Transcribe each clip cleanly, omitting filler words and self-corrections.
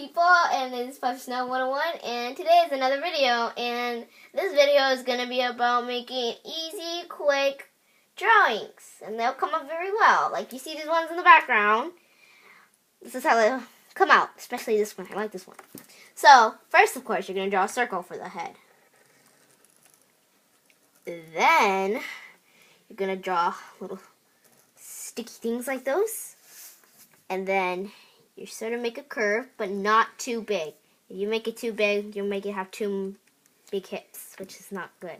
people, and this is Puff Snow 101, and today is another video, and this video is going to be about making easy, quick drawings, and they'll come up very well. Like you see these ones in the background, this is how they'll come out, especially this one. I like this one. So, first of course, you're going to draw a circle for the head. Then, you're going to draw little sticky things like those, and then you sort of make a curve, but not too big. If you make it too big, you'll make it have too big hips, which is not good.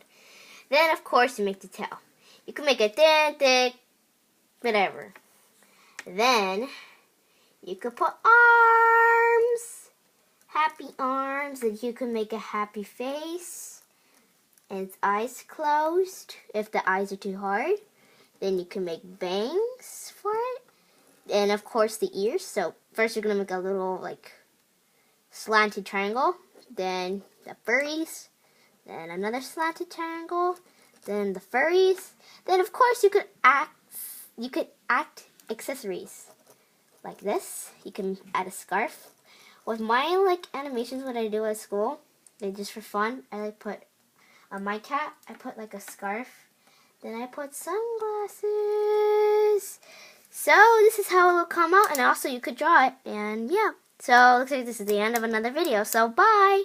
Then, of course, you make the tail. You can make it thin, thick, whatever. Then, you could put arms, happy arms, and you can make a happy face, and its eyes closed, if the eyes are too hard. Then you can make bangs for it. And of course the ears. So first you're going to make a little like slanted triangle. Then the furries. Then another slanted triangle. Then the furries. Then of course you could add accessories. Like this. You can add a scarf. With my like animations what I do at school, they're just for fun. I like put on my cat, I put like a scarf. Then I put sunglasses. So this is how it will come out, and also you could draw it, and yeah. So looks like this is the end of another video, so bye!